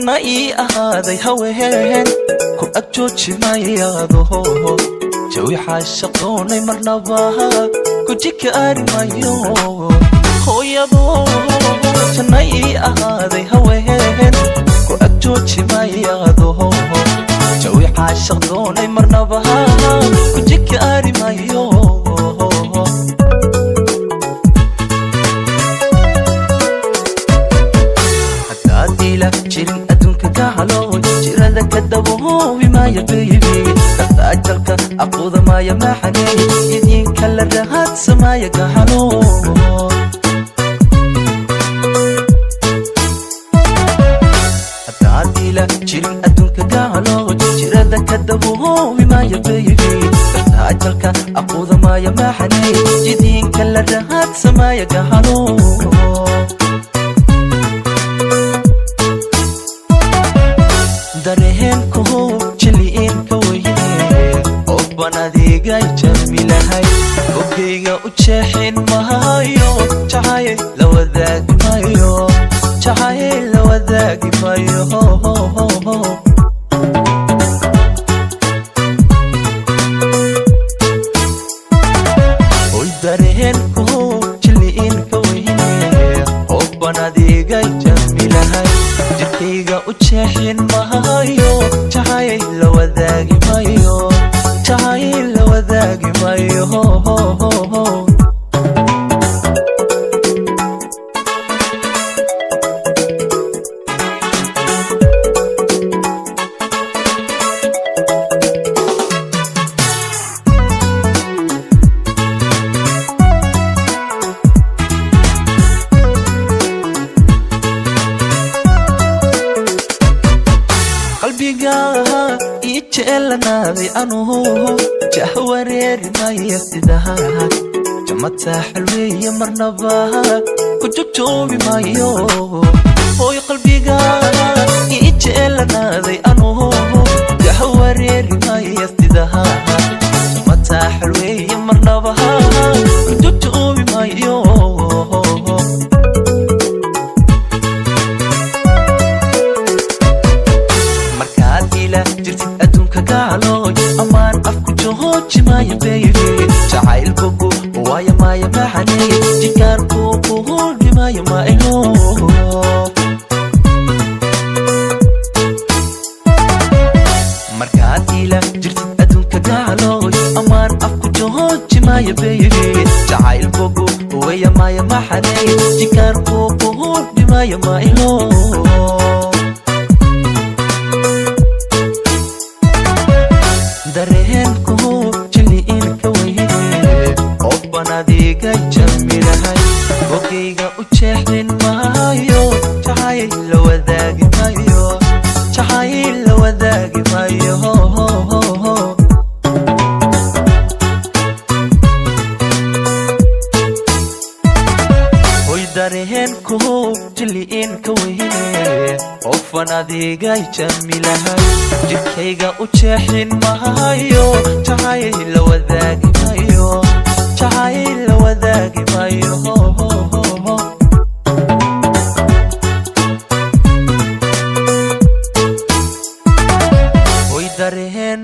janna ii ahaaday haween ku ag jooji mayaado jawi xaashaqoonay marnaba ku jikaari mayo hooyado janna ii ahaaday haween ku ag jooji mayaado jawi xaashaqoonay marnaba ku jikaari mayo jirin adduunka gacalo jirada ka daboobi maya baby ajalka aqooda maya maxaney idinka la raadsamaya gacalo hadaadila jirin adduunka gacalo jirada ka daboobi maya baby ajalka aqooda maya maxaney idinka la raadsamaya gacalo dareenku jiliinka weyne oo banadiga jamilahay ogeyga u jeexin maayo jacayl la wadaagi maayo jacayl la wadaagi maayo oy dareenku jiliinka weyne oo banadiga jamilahay jirkayga u jeexin maayo jacayl la wadaagi maayo jacayl la wadaagi maayo ijeelanaday anuhu jahwareeri maya sidaha jamata xalweeye marnaba ku jojoobi maayo hooy qalbiga ijeelanaday anuhu jahwareeri maya sidaha jamata xalweeye marnaba ku jojoobi maayo jirtid adduunka gacalo amaan afku jooji maya baby jacaylkugu waaya maya maxaney jikaarku kuhulbi maya mailo markaad ila jirtid adduunka gacalo amaan afku jooji maya baby jacaylkugu waaya maya maxaney jikaarku kuhulbi maya mailo dareenku jiliinka weyne oo banadiga jamilahay ogeyga u jeexin maayo jacayl la wadaagi maayo jacayl la wadaagi maayo oy dareenku jiliinka weyne oo banadiga jamilahay jirkayga u jeexin maayo jacayl la wadaagi maayo jacayl la wadaagi maayo oy dareen